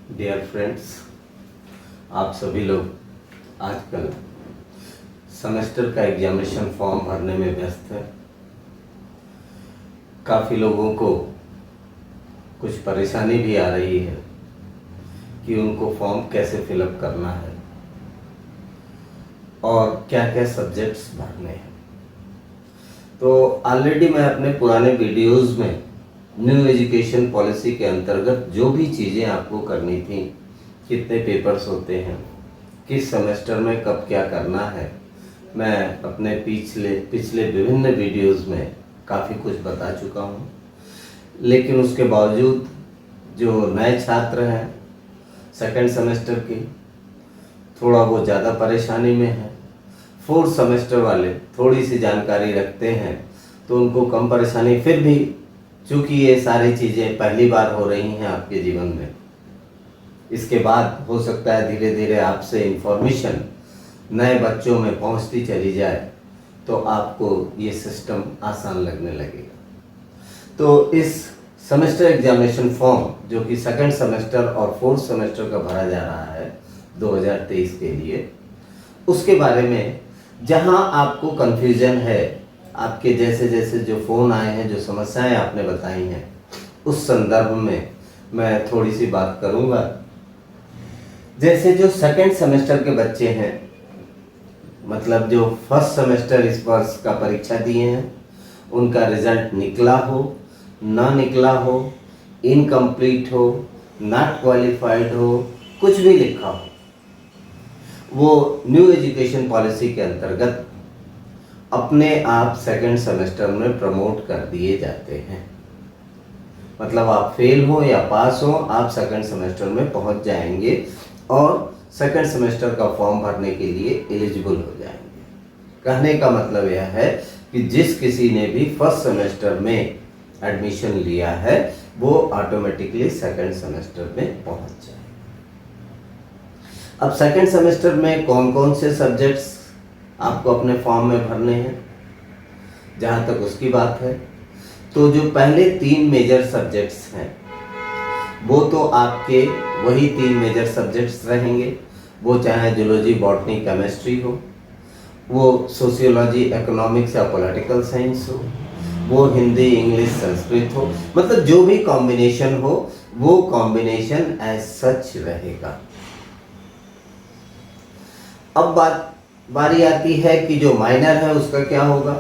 Dear friends, आप सभी लोग आजकल सेमेस्टर का एग्जामिनेशन फॉर्म भरने में व्यस्त है। काफ़ी लोगों को कुछ परेशानी भी आ रही है कि उनको फॉर्म कैसे फिलअप करना है और क्या क्या सब्जेक्ट्स भरने हैं। तो ऑलरेडी मैं अपने पुराने वीडियोस में न्यू एजुकेशन पॉलिसी के अंतर्गत जो भी चीज़ें आपको करनी थी, कितने पेपर्स होते हैं, किस सेमेस्टर में कब क्या करना है, मैं अपने पिछले विभिन्न वीडियोस में काफ़ी कुछ बता चुका हूँ। लेकिन उसके बावजूद जो नए छात्र हैं सेकंड सेमेस्टर के, थोड़ा वो ज़्यादा परेशानी में है। फोर्थ सेमेस्टर वाले थोड़ी सी जानकारी रखते हैं तो उनको कम परेशानी, फिर भी चूँकि ये सारी चीज़ें पहली बार हो रही हैं आपके जीवन में, इसके बाद हो सकता है धीरे धीरे आपसे इंफॉर्मेशन नए बच्चों में पहुंचती चली जाए तो आपको ये सिस्टम आसान लगने लगेगा। तो इस सेमेस्टर एग्जामिनेशन फॉर्म जो कि सेकंड सेमेस्टर और फोर्थ सेमेस्टर का भरा जा रहा है 2023 के लिए, उसके बारे में जहां आपको कन्फ्यूजन है, आपके जैसे जैसे जो फ़ोन आए हैं, जो समस्याएं आपने बताई हैं, उस संदर्भ में मैं थोड़ी सी बात करूंगा। जैसे जो सेकंड सेमेस्टर के बच्चे हैं, मतलब जो फर्स्ट सेमेस्टर इस वर्ष का परीक्षा दिए हैं, उनका रिजल्ट निकला हो, ना निकला हो, इनकम्प्लीट हो, नॉट क्वालिफाइड हो, कुछ भी लिखा हो, वो न्यू एजुकेशन पॉलिसी के अंतर्गत अपने आप सेकंड सेमेस्टर में प्रमोट कर दिए जाते हैं। मतलब आप फेल हो या पास हो, आप सेकंड सेमेस्टर में पहुंच जाएंगे और सेकंड सेमेस्टर का फॉर्म भरने के लिए एलिजिबल हो जाएंगे। कहने का मतलब यह है कि जिस किसी ने भी फर्स्ट सेमेस्टर में एडमिशन लिया है वो ऑटोमेटिकली सेकंड सेमेस्टर में पहुंच जाए। अब सेकंड सेमेस्टर में कौन कौन से सब्जेक्ट्स आपको अपने फॉर्म में भरने हैं, जहाँ तक उसकी बात है, तो जो पहले 3 मेजर सब्जेक्ट्स हैं वो तो आपके वही 3 मेजर सब्जेक्ट्स रहेंगे। वो चाहे जूलॉजी, बॉटनी, केमिस्ट्री हो, वो सोशियोलॉजी, इकोनॉमिक्स या पॉलिटिकल साइंस हो, वो हिंदी, इंग्लिश, संस्कृत हो, मतलब जो भी कॉम्बिनेशन हो वो कॉम्बिनेशन एज सच रहेगा। अब बारी आती है कि जो माइनर है उसका क्या होगा।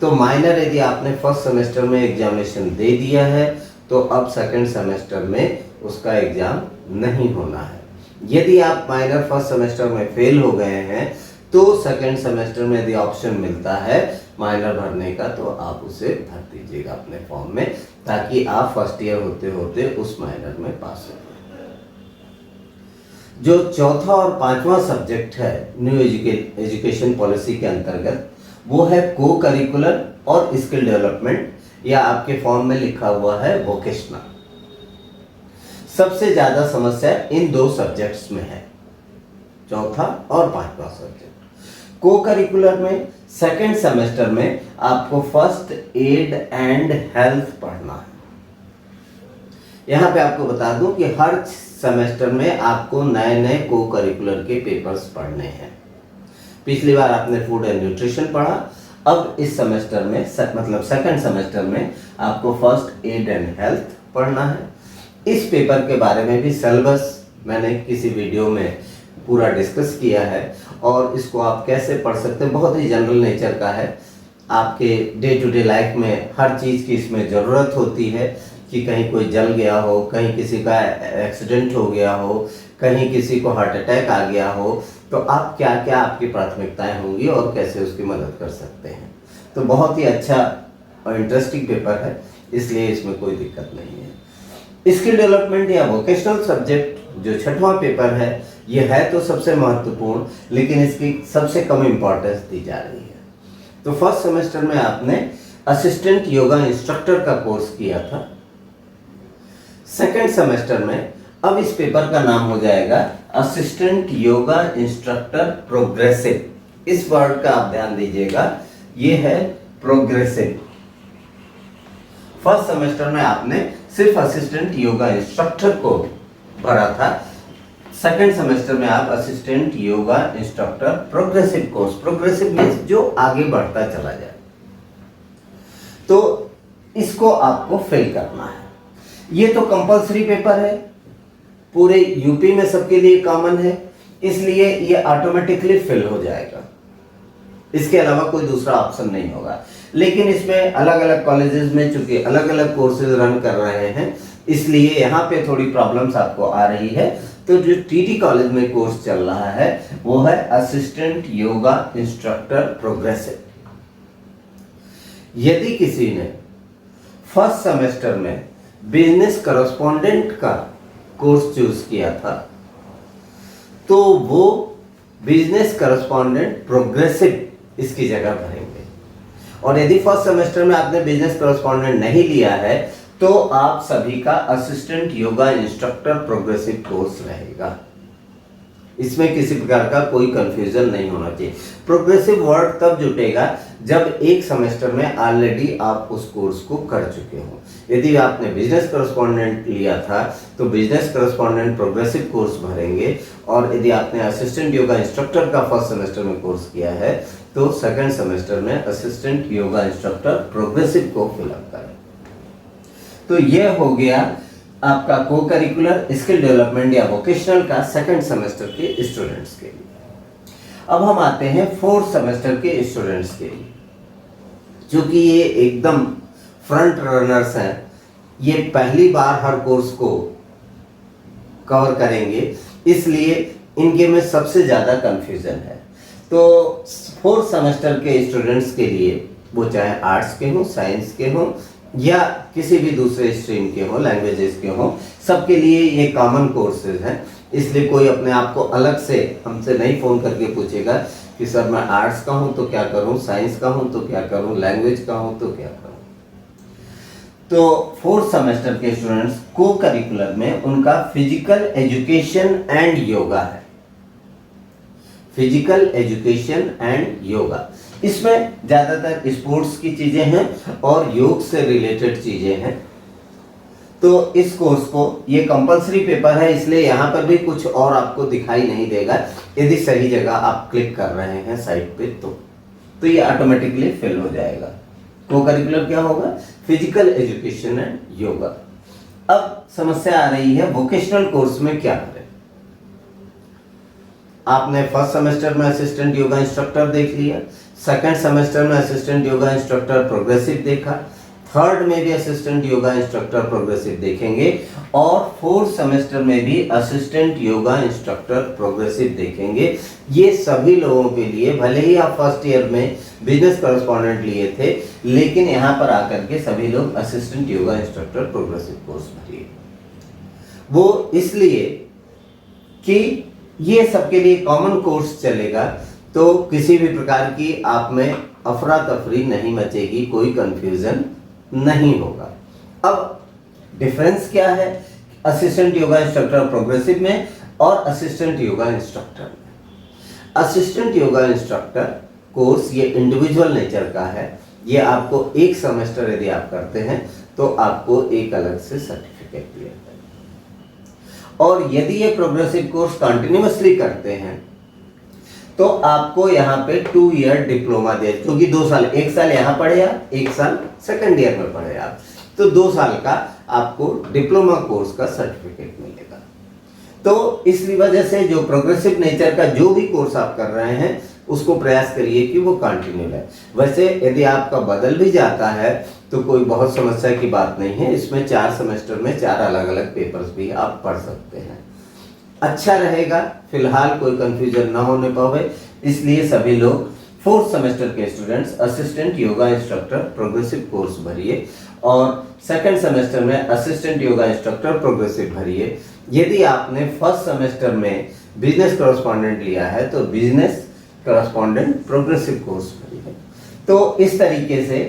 तो माइनर यदि आपने फर्स्ट सेमेस्टर में एग्जामिनेशन दे दिया है तो अब सेकंड सेमेस्टर में उसका एग्जाम नहीं होना है। यदि आप माइनर फर्स्ट सेमेस्टर में फेल हो गए हैं तो सेकंड सेमेस्टर में यदि ऑप्शन मिलता है माइनर भरने का तो आप उसे भर दीजिएगा अपने फॉर्म में, ताकि आप फर्स्ट ईयर होते होते उस माइनर में पास हो। जो चौथा और पांचवा सब्जेक्ट है न्यू एजुकेशन पॉलिसी के अंतर्गत, वो है को करिकुलर और स्किल डेवलपमेंट, या आपके फॉर्म में लिखा हुआ है वोकेशनल। सबसे ज्यादा समस्या इन 2 सब्जेक्ट्स में है, चौथा और पांचवा सब्जेक्ट। को करिकुलर में सेकंड सेमेस्टर में आपको फर्स्ट एड एंड हेल्थ पढ़ना है। यहाँ पे आपको बता दूं कि हर सेमेस्टर में आपको नए नए को करिकुलर के पेपर्स पढ़ने हैं। पिछली बार आपने फूड एंड न्यूट्रिशन पढ़ा, अब इस सेमेस्टर में मतलब सेकंड सेमेस्टर में आपको फर्स्ट एड एंड हेल्थ पढ़ना है। इस पेपर के बारे में भी सिलेबस मैंने किसी वीडियो में पूरा डिस्कस किया है और इसको आप कैसे पढ़ सकते हैं, बहुत ही जनरल नेचर का है। आपके डे टू डे लाइफ में हर चीज़ की इसमें ज़रूरत होती है कि कहीं कोई जल गया हो, कहीं किसी का एक्सीडेंट हो गया हो, कहीं किसी को हार्ट अटैक आ गया हो, तो आप क्या क्या आपकी प्राथमिकताएं होंगी और कैसे उसकी मदद कर सकते हैं। तो बहुत ही अच्छा और इंटरेस्टिंग पेपर है, इसलिए इसमें कोई दिक्कत नहीं है। स्किल डेवलपमेंट या वोकेशनल सब्जेक्ट जो छठवां पेपर है, ये है तो सबसे महत्वपूर्ण, लेकिन इसकी सबसे कम इम्पोर्टेंस दी जा रही है। तो फर्स्ट सेमेस्टर में आपने असिस्टेंट योगा इंस्ट्रक्टर का कोर्स किया था। सेकेंड सेमेस्टर में अब इस पेपर का नाम हो जाएगा असिस्टेंट योगा इंस्ट्रक्टर प्रोग्रेसिव। इस वर्ड का आप ध्यान दीजिएगा, ये है प्रोग्रेसिव। फर्स्ट सेमेस्टर में आपने सिर्फ असिस्टेंट योगा इंस्ट्रक्टर को भरा था। सेकंड सेमेस्टर में आप assistant yoga instructor progressive course, progressive means जो आगे बढ़ता चला जाए, तो इसको आपको फिल करना है। ये तो कंपलसरी पेपर है, पूरे यूपी में सबके लिए कॉमन है, इसलिए ये ऑटोमेटिकली फिल हो जाएगा। इसके अलावा कोई दूसरा ऑप्शन नहीं होगा। लेकिन इसमें अलग अलग कॉलेजेस में चूंकि अलग अलग कोर्सेज रन कर रहे हैं, इसलिए यहाँ पे थोड़ी प्रॉब्लम्स आपको आ रही है। तो जो टीटी कॉलेज में कोर्स चल रहा है वो है असिस्टेंट योगा इंस्ट्रक्टर प्रोग्रेसिव। यदि किसी ने फर्स्ट सेमेस्टर में बिजनेस करस्पॉन्डेंट का कोर्स चूज किया था तो वो बिजनेस करस्पॉन्डेंट प्रोग्रेसिव इसकी जगह भरेंगे। और यदि फर्स्ट सेमेस्टर में आपने बिजनेस करस्पॉन्डेंट नहीं लिया है तो आप सभी का assistant yoga instructor progressive course रहेगा। इसमें किसी प्रकार का कोई कंफ्यूजन नहीं होना चाहिए। प्रोग्रेसिव वर्ड तब जुटेगा जब एक सेमेस्टर में ऑलरेडी आप उस कोर्स को कर चुके हो। यदि आपने बिजनेस करस्पॉन्डेंट लिया था तो बिजनेस करस्पॉन्डेंट प्रोग्रेसिव कोर्स भरेंगे, और यदि आपने असिस्टेंट योगा इंस्ट्रक्टर का फर्स्ट सेमेस्टर में कोर्स किया है तो सेकंड सेमेस्टर में असिस्टेंट योगा इंस्ट्रक्टर प्रोग्रेसिव को फिलअप करें। तो यह हो गया आपका को करिकुलर स्किल डेवलपमेंट या वोकेशनल का सेकंड सेमेस्टर के स्टूडेंट्स के लिए। अब हम आते हैं फोर्थ सेमेस्टर के स्टूडेंट्स के लिए, क्योंकि ये एकदम फ्रंट रनर्स हैं, ये पहली बार हर कोर्स को कवर करेंगे, इसलिए इनके में सबसे ज़्यादा कंफ्यूजन है। तो फोर्थ सेमेस्टर के स्टूडेंट्स के लिए, वो चाहे आर्ट्स के हों, साइंस के हों या किसी भी दूसरे स्ट्रीम के हों, लैंग्वेजेस के हों, सबके लिए ये कॉमन कोर्सेज हैं। इसलिए कोई अपने आप को अलग से हमसे नहीं फ़ोन करके पूछेगा कि सर मैं आर्ट्स का हूँ तो क्या करूँ, साइंस का हूँ तो क्या करूँ, लैंग्वेज का हूँ तो क्या करूँ। तो फोर्थ सेमेस्टर के स्टूडेंट्स को करिकुलर में उनका फिजिकल एजुकेशन एंड योगा है। फिजिकल एजुकेशन एंड योगा, इसमें ज़्यादातर स्पोर्ट्स की चीज़ें हैं और योग से रिलेटेड चीज़ें हैं। तो इस कोर्स को, ये कंपलसरी पेपर है इसलिए यहाँ पर भी कुछ और आपको दिखाई नहीं देगा। यदि सही जगह आप क्लिक कर रहे हैं साइट पे तो ये ऑटोमेटिकली फिल हो जाएगा। को करिकुलर क्या होगा? Physical education and yoga. अब समस्या आ रही है वोकेशनल कोर्स में क्या करें। आपने फर्स्ट सेमेस्टर में असिस्टेंट योगा इंस्ट्रक्टर देख लिया, सेकंड सेमेस्टर में असिस्टेंट योगा इंस्ट्रक्टर प्रोग्रेसिव देखा, थर्ड में भी असिस्टेंट योगा इंस्ट्रक्टर प्रोग्रेसिव देखेंगे, और फोर्थ सेमेस्टर में भी असिस्टेंट योगा इंस्ट्रक्टर प्रोग्रेसिव देखेंगे। ये सभी लोगों के लिए, भले ही आप फर्स्ट ईयर में बिजनेस कॉरेस्पॉन्डेंट लिए थे, लेकिन यहाँ पर आकर के सभी लोग assistant yoga instructor progressive course भरिए। वो इसलिए कि ये सबके लिए कॉमन कोर्स चलेगा, तो किसी भी प्रकार की आप में अफरा तफरी नहीं मचेगी, कोई कंफ्यूजन नहीं होगा। अब डिफरेंस क्या है असिस्टेंट योगा इंस्ट्रक्टर प्रोग्रेसिव में और असिस्टेंट योगा इंस्ट्रक्टर में? असिस्टेंट योगा इंस्ट्रक्टर कोर्स ये इंडिविजुअल नेचर का है। ये आपको एक सेमेस्टर यदि आप करते हैं तो आपको एक अलग से सर्टिफिकेट दिया जाएगा, और यदि ये प्रोग्रेसिव कोर्स कंटिन्यूअसली करते हैं तो आपको यहाँ पे 2 ईयर डिप्लोमा दे, क्योंकि 2 साल, 1 साल यहाँ पढ़े आप, 1 साल सेकंड ईयर में पढ़े आप, तो 2 साल का आपको डिप्लोमा कोर्स का सर्टिफिकेट मिलेगा। तो इसलिए वजह से जो प्रोग्रेसिव नेचर का जो भी कोर्स आप कर रहे हैं उसको प्रयास करिए कि वो कंटिन्यू है। वैसे यदि आपका बदल भी जाता है तो कोई बहुत समस्या की बात नहीं है। इसमें 4 सेमेस्टर में 4 अलग अलग पेपर्स भी आप पढ़ सकते हैं, अच्छा रहेगा। फिलहाल कोई कंफ्यूजन ना होने पावे, इसलिए सभी लोग फोर्थ सेमेस्टर के students assistant yoga instructor progressive course भरिए और सेकंड सेमेस्टर में असिस्टेंट योगा इंस्ट्रक्टर प्रोग्रेसिव भरिए। यदि आपने फर्स्ट सेमेस्टर में बिजनेस कॉरेस्पॉन्डेंट लिया है तो बिजनेस कॉरेस्पॉन्डेंट प्रोग्रेसिव कोर्स भरिए। तो इस तरीके से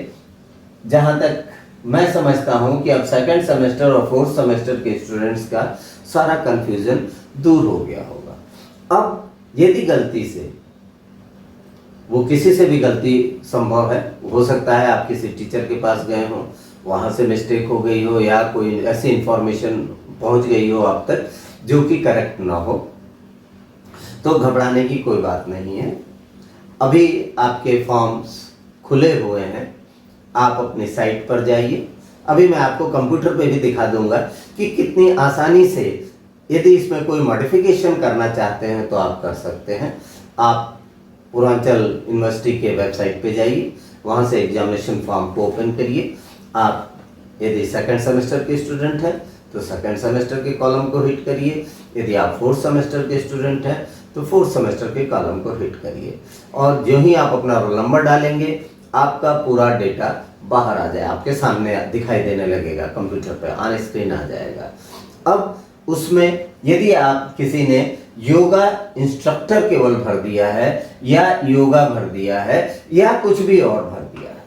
जहाँ तक मैं समझता हूँ कि अब सेकंड सेमेस्टर और फोर्थ सेमेस्टर के स्टूडेंट्स का सारा कंफ्यूजन दूर हो गया होगा। अब यदि गलती से, वो किसी से भी गलती संभव है, हो सकता है आप किसी टीचर के पास गए हो, वहाँ से मिस्टेक हो गई हो, या कोई ऐसी इंफॉर्मेशन पहुँच गई हो आप तक जो कि करेक्ट ना हो, तो घबराने की कोई बात नहीं है। अभी आपके फॉर्म्स खुले हुए हैं, आप अपनी साइट पर जाइए। अभी मैं आपको कंप्यूटर पे भी दिखा दूंगा कि कितनी आसानी से, यदि इसमें कोई मॉडिफिकेशन करना चाहते हैं तो आप कर सकते हैं। आप पूर्वांचल यूनिवर्सिटी के वेबसाइट पे जाइए, वहाँ से एग्जामिनेशन फॉर्म को ओपन करिए। आप यदि सेकंड सेमेस्टर के स्टूडेंट हैं तो सेकंड सेमेस्टर के कॉलम को हिट करिए, यदि आप फोर्थ सेमेस्टर के स्टूडेंट हैं तो फोर्थ सेमेस्टर के कॉलम को हिट करिए। और जो ही आप अपना रोल नंबर डालेंगे, आपका पूरा डेटा बाहर आ जाए, आपके सामने दिखाई देने लगेगा, कंप्यूटर पे ऑन स्क्रीन आ जाएगा। अब उसमें यदि आप किसी ने योगा इंस्ट्रक्टर केवल भर दिया है, या योगा भर दिया है, या कुछ भी और भर दिया है,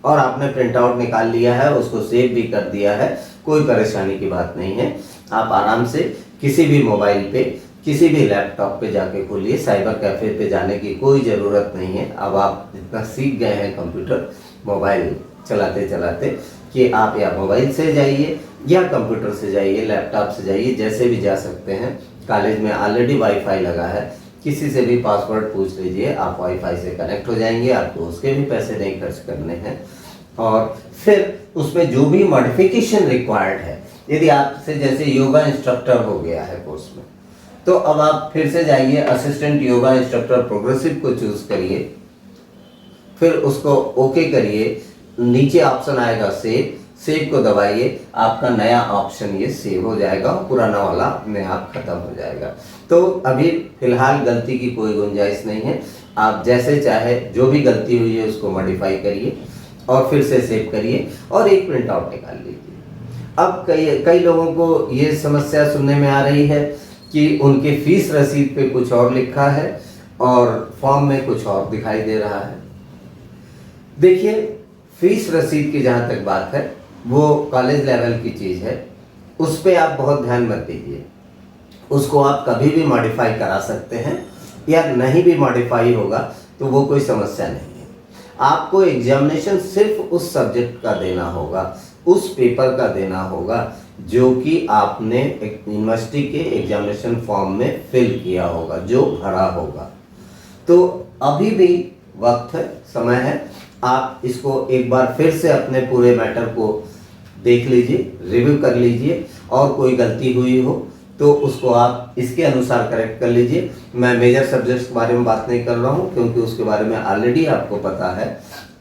और आपने प्रिंट आउट निकाल लिया है, उसको सेव भी कर दिया है, कोई परेशानी की बात नहीं है। आप आराम से किसी भी मोबाइल पे, किसी भी लैपटॉप पे जाके खोलिए, साइबर कैफे पे जाने की कोई ज़रूरत नहीं है। अब आप इतना सीख गए हैं कंप्यूटर मोबाइल चलाते चलाते कि आप या मोबाइल से जाइए या कंप्यूटर से जाइए, लैपटॉप से जाइए, जैसे भी जा सकते हैं। कॉलेज में ऑलरेडी वाईफाई लगा है, किसी से भी पासवर्ड पूछ लीजिए, आप वाईफाई से कनेक्ट हो जाएंगे, आपको उसके भी पैसे नहीं खर्च करने हैं। और फिर उसमें जो भी मॉडिफिकेशन रिक्वायर्ड है, यदि आपसे जैसे योगा इंस्ट्रक्टर हो गया है कोर्स में, तो अब आप फिर से जाइए असिस्टेंट योगा इंस्ट्रक्टर प्रोग्रेसिव को चूज करिए, फिर उसको ओके करिए। नीचे ऑप्शन आएगा सेव, सेव को दबाइए, आपका नया ऑप्शन ये सेव हो जाएगा, पुराना वाला अपने आप खत्म हो जाएगा। तो अभी फिलहाल गलती की कोई गुंजाइश नहीं है। आप जैसे चाहे जो भी गलती हुई है उसको मॉडिफाई करिए और फिर से सेव करिए और एक प्रिंट आउट निकाल लीजिए। अब कई लोगों को ये समस्या सुनने में आ रही है कि उनके फीस रसीद पे कुछ और लिखा है और फॉर्म में कुछ और दिखाई दे रहा है। देखिए, फीस रसीद की जहाँ तक बात है, वो कॉलेज लेवल की चीज़ है, उस पर आप बहुत ध्यान मत दीजिए। उसको आप कभी भी मॉडिफाई करा सकते हैं, या नहीं भी मॉडिफाई होगा तो वो कोई समस्या नहीं है। आपको एग्जामिनेशन सिर्फ उस सब्जेक्ट का देना होगा, उस पेपर का देना होगा जो कि आपने यूनिवर्सिटी के एग्जामिनेशन फॉर्म में फिल किया होगा, जो भरा होगा। तो अभी भी वक्त है, समय है, आप इसको एक बार फिर से अपने पूरे मैटर को देख लीजिए, रिव्यू कर लीजिए, और कोई गलती हुई हो तो उसको आप इसके अनुसार करेक्ट कर लीजिए। मैं मेजर सब्जेक्ट्स के बारे में बात नहीं कर रहा हूँ क्योंकि उसके बारे में ऑलरेडी आपको पता है,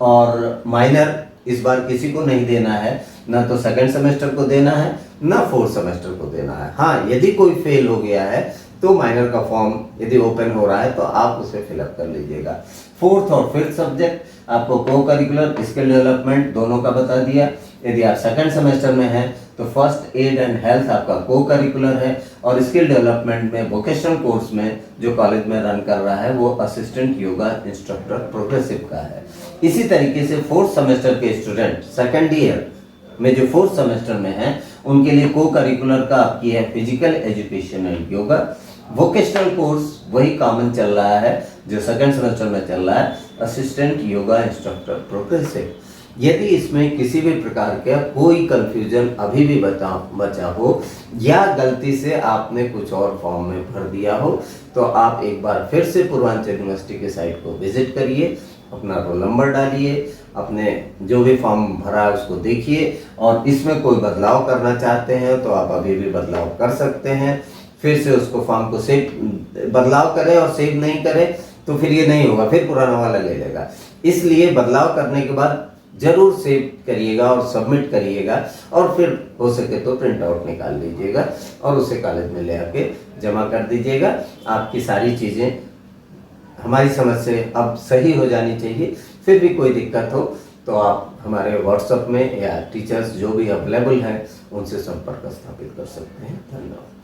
और माइनर इस बार किसी को नहीं देना है, ना तो सेकंड सेमेस्टर को देना है, ना फोर्थ सेमेस्टर को देना है। हाँ, यदि कोई फेल हो गया है तो माइनर का फॉर्म यदि ओपन हो रहा है तो आप उसे फिलअप कर लीजिएगा। फोर्थ और फिफ्थ सब्जेक्ट आपको को करिकुलर, स्किल डेवलपमेंट दोनों का बता दिया। यदि आप सेकंड सेमेस्टर में हैं तो फर्स्ट एड एंड हेल्थ आपका को करिकुलर है, और स्किल डेवलपमेंट में वोकेशनल कोर्स में जो कॉलेज में रन कर रहा है वो असिस्टेंट योगा इंस्ट्रक्टर प्रोग्रेसिव का है। इसी तरीके से फोर्थ सेमेस्टर के स्टूडेंट सेकंड ईयर में जो फोर्थ सेमेस्टर में हैं उनके लिए को करिकुलर का आपकी है physical education and yoga. Vocational course वही कॉमन चल रहा है जो सेकंड सेमेस्टर में चल रहा है, असिस्टेंट योगा इंस्ट्रक्टर प्रोग्रेसिव। यदि इसमें किसी भी प्रकार का कोई कंफ्यूजन अभी भी बचा हो, या गलती से आपने कुछ और फॉर्म में भर दिया हो, तो आप एक बार फिर से पूर्वांचल यूनिवर्सिटी के साइट को विजिट करिए, अपना रोल नंबर डालिए, अपने जो भी फॉर्म भरा है उसको देखिए, और इसमें कोई बदलाव करना चाहते हैं तो आप अभी भी बदलाव कर सकते हैं। फिर से उसको फॉर्म को सेव, बदलाव करें और सेव नहीं करें तो फिर ये नहीं होगा, फिर पुराना वाला ले लेगा। इसलिए बदलाव करने के बाद जरूर सेव करिएगा और सबमिट करिएगा, और फिर हो सके तो प्रिंट आउट निकाल लीजिएगा और उसे कॉलेज में ले आके जमा कर दीजिएगा। आपकी सारी चीज़ें हमारी समझ से अब सही हो जानी चाहिए। फिर भी कोई दिक्कत हो तो आप हमारे व्हाट्सएप में या टीचर्स जो भी अवेलेबल हैं उनसे संपर्क स्थापित कर सकते हैं। धन्यवाद।